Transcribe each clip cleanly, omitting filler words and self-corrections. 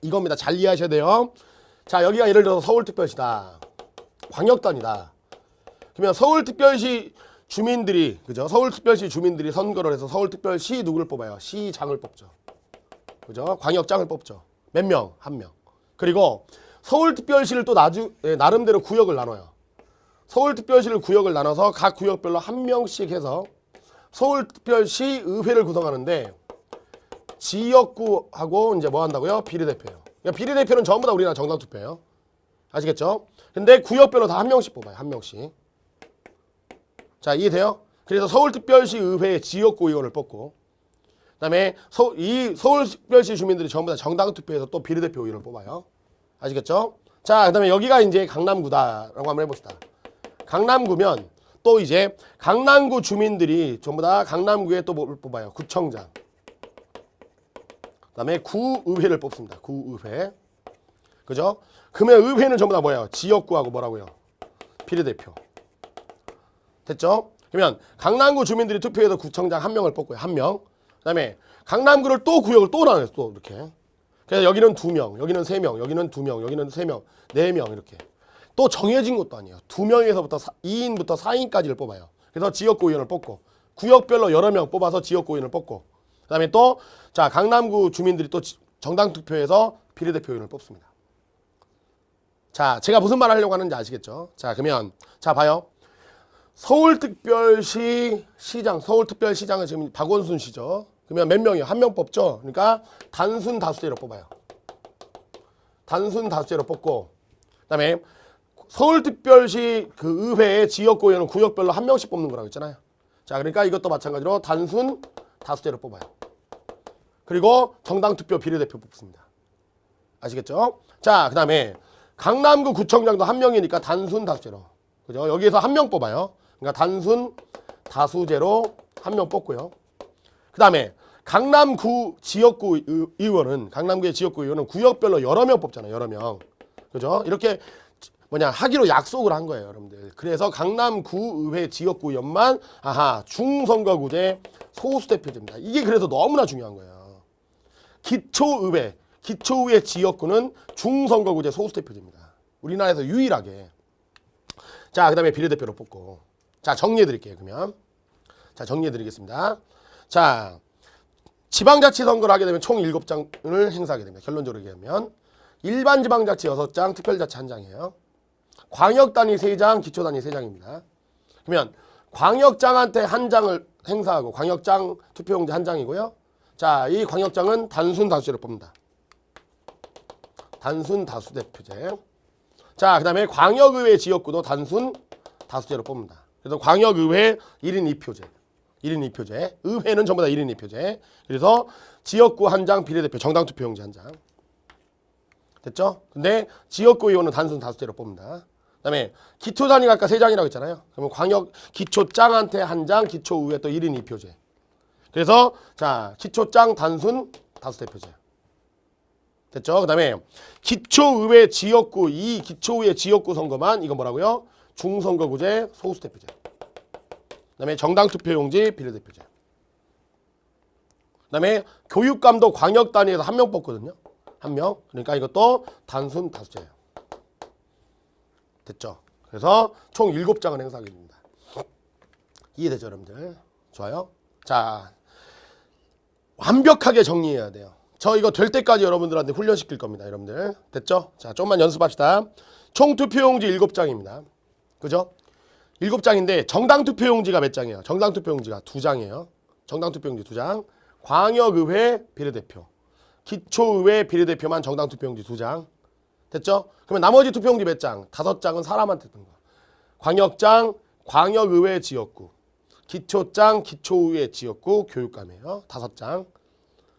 이겁니다. 잘 이해하셔야 돼요. 자, 여기가 예를 들어서 서울특별시다. 광역단이다. 그러면 서울특별시 주민들이, 그죠? 서울특별시 주민들이 선거를 해서 서울특별시 누구를 뽑아요? 시장을 뽑죠. 그죠? 광역장을 뽑죠. 몇 명? 한 명. 그리고 서울특별시를 또 나름대로 구역을 나눠요. 서울특별시를 구역을 나눠서 각 구역별로 한 명씩 해서 서울특별시 의회를 구성하는데 지역구하고 이제 뭐 한다고요? 비례대표예요. 그러니까 비례대표는 전부 다 우리나라 정당투표예요. 아시겠죠? 근데 구역별로 다 한 명씩 뽑아요. 한 명씩. 자, 이해돼요? 그래서 서울특별시 의회의 지역구 의원을 뽑고, 그 다음에 이 서울특별시 주민들이 전부 다 정당투표에서 또 비례대표 의원을 뽑아요. 아시겠죠? 자, 그 다음에 여기가 이제 강남구다라고 한번 해봅시다. 강남구면 또 이제 강남구 주민들이 전부 다 강남구에 또 뭘 뽑아요? 구청장. 그 다음에 구의회를 뽑습니다. 구의회. 그죠? 그러면 의회는 전부 다 뭐예요? 지역구하고 뭐라고요? 비례대표. 됐죠? 그러면 강남구 주민들이 투표해서 구청장 한 명을 뽑고요. 한 명. 그 다음에 강남구를 또 구역을 또 나눠요. 또 이렇게. 그래서 여기는 2명, 여기는 3명, 여기는 2명, 여기는 3명, 4명 이렇게. 또 정해진 것도 아니에요. 2명에서부터 2인부터 4인까지를 뽑아요. 그래서 지역구 의원을 뽑고, 구역별로 여러 명 뽑아서 지역구 의원을 뽑고, 그 다음에 또, 자, 강남구 주민들이 또 정당 투표해서 비례대표 의원을 뽑습니다. 자, 제가 무슨 말 하려고 하는지 아시겠죠? 자, 그러면, 자, 봐요. 서울특별시 시장, 서울특별시장은 지금 박원순 씨죠. 그러면 몇 명이요? 한 명 뽑죠? 그러니까 단순 다수제로 뽑아요. 단순 다수제로 뽑고, 그 다음에 서울특별시 그 의회의 지역구 의원은 구역별로 한 명씩 뽑는 거라고 했잖아요. 자, 그러니까 이것도 마찬가지로 단순 다수제로 뽑아요. 그리고 정당투표 비례대표 뽑습니다. 아시겠죠? 자, 그 다음에 강남구 구청장도 한 명이니까 단순 다수제로. 그죠? 여기에서 한 명 뽑아요. 그러니까 단순 다수제로 한 명 뽑고요. 그 다음에 강남구 지역구 의원은, 강남구의 지역구 의원은 구역별로 여러 명 뽑잖아요. 여러 명. 그죠? 이렇게 하기로 약속을 한 거예요, 여러분들. 그래서 강남구의회 지역구 의원만 중선거구제 소수대표제입니다. 이게 그래서 너무나 중요한 거예요. 기초의회 지역구는 중선거구제 소수대표제입니다. 우리나라에서 유일하게. 자, 그 다음에 비례대표로 뽑고. 자, 정리해 드릴게요, 그러면. 자, 정리해 드리겠습니다. 자, 지방자치 선거를 하게 되면 총 7장을 행사하게 됩니다. 결론적으로 얘기하면. 일반 지방자치 6장, 특별자치 1장이에요. 광역단위 3장, 기초단위 3장입니다. 그러면 광역장한테 한 장을 행사하고 광역장 투표용지 한 장이고요. 자, 이 광역장은 단순 다수제로 뽑는다. 단순 다수대표제. 자, 그 다음에 광역의회 지역구도 단순 다수제로 뽑는다. 그래서 광역의회 1인 2표제. 1인 2표제. 의회는 전부 다 1인 2표제. 그래서 지역구 한 장, 비례대표 정당투표용지 한 장. 됐죠? 근데 지역구 의원은 단순 다수제로 뽑는다. 그 다음에 기초단위가 아까 3장이라고 했잖아요. 그러면 광역 기초장한테 한 장, 기초의회 또 1인 2표제. 그래서 자, 기초장 단순 다수대표제. 됐죠? 그 다음에 기초의회 지역구, 이 기초의회 지역구 선거만 이건 뭐라고요? 중선거구제 소수대표제. 그 다음에 정당투표용지 비례대표제. 그 다음에 교육감도 광역단위에서 한 명 뽑거든요. 한 명. 그러니까 이것도 단순 다수제예요. 됐죠? 그래서 총 7장을 행사하게 됩니다. 이해되죠, 여러분들? 좋아요? 자, 완벽하게 정리해야 돼요. 저 이거 될 때까지 여러분들한테 훈련시킬 겁니다, 여러분들. 됐죠? 자, 좀만 연습합시다. 총 투표용지 7장입니다. 그죠? 7장인데 정당투표용지가 몇 장이에요? 정당투표용지가 2장이에요. 정당투표용지 2장. 광역의회 비례대표. 기초의회 비례대표만 정당투표용지 2장. 됐죠? 그러면 나머지 투표용지 몇 장? 5장은 사람한테 뜬 거. 광역장, 광역의회 지역구. 기초장, 기초의회 지역구, 교육감이에요. 5장.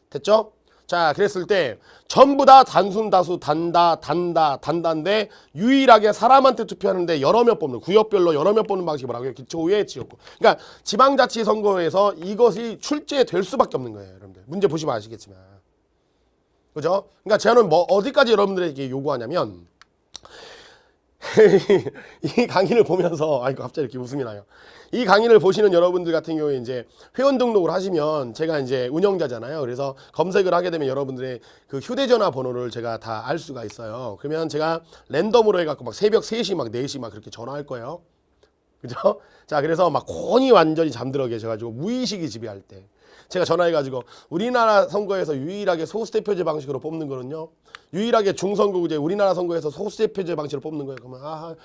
됐죠? 자, 그랬을 때 전부 다 단순 다수 단다인데 유일하게 사람한테 투표하는데 여러 명 뽑는, 구역별로 여러 명 뽑는 방식이 뭐라고요? 기초의회 지역구. 그러니까 지방자치 선거에서 이것이 출제될 수밖에 없는 거예요, 여러분들. 문제 보시면 아시겠지만. 그죠? 그러니까 저는 어디까지 여러분들에게 요구하냐면 이 강의를 보면서 아이고 갑자기 이렇게 웃음이 나요. 이 강의를 보시는 여러분들 같은 경우에 이제 회원 등록을 하시면 제가 이제 운영자잖아요. 그래서 검색을 하게 되면 여러분들의 그 휴대전화 번호를 제가 다 알 수가 있어요. 그러면 제가 랜덤으로 해갖고 막 새벽 3시 막 4시 막 그렇게 전화할 거예요. 그죠? 자, 그래서 막 곤히 완전히 잠들어 계셔가지고 무의식이 지배할 때 제가 전화해가지고 우리나라 선거에서 유일하게 소수대표제 방식으로 뽑는 거는요. 유일하게 중선거구제 우리나라 선거에서 소수대표제 방식으로 뽑는 거예요. 그러면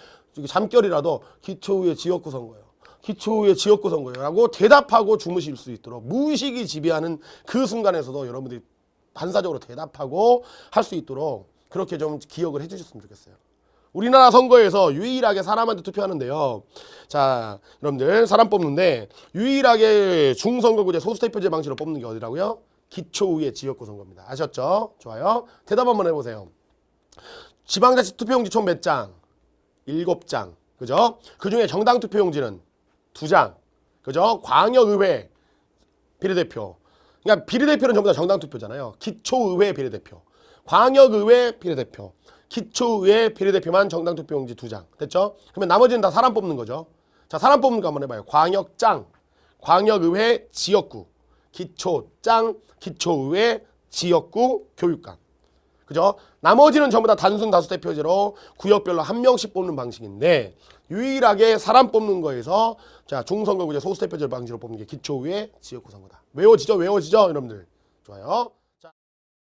잠결이라도 기초의회 지역구 선거예요. 기초의회 지역구 선거예요. 라고 대답하고 주무실 수 있도록 무의식이 지배하는 그 순간에서도 여러분들이 반사적으로 대답하고 할 수 있도록 그렇게 좀 기억을 해주셨으면 좋겠어요. 우리나라 선거에서 유일하게 사람한테 투표하는데요. 자, 여러분들 사람 뽑는데 유일하게 중선거구제 소수대표제 방식으로 뽑는 게 어디라고요? 기초의회 지역구 선거입니다. 아셨죠? 좋아요. 대답 한번 해보세요. 지방자치 투표용지 총 몇 장? 7장. 그죠? 그 중에 정당 투표용지는 2장. 그죠? 광역의회 비례대표. 그러니까 비례대표는 전부 다 정당 투표잖아요. 기초의회 비례대표. 광역의회 비례대표. 기초의회 비례대표만 정당 투표용지 2장. 됐죠? 그러면 나머지는 다 사람 뽑는 거죠. 자, 사람 뽑는 거 한번 해봐요. 광역장, 광역의회 지역구, 기초장, 기초의회 지역구 교육감. 그죠? 나머지는 전부 다 단순 다수 대표제로 구역별로 한 명씩 뽑는 방식인데 유일하게 사람 뽑는 거에서 자, 중선거구제 소수 대표제 방식으로 뽑는 게 기초의회 지역구 선거다. 외워지죠? 외워지죠? 여러분들. 좋아요.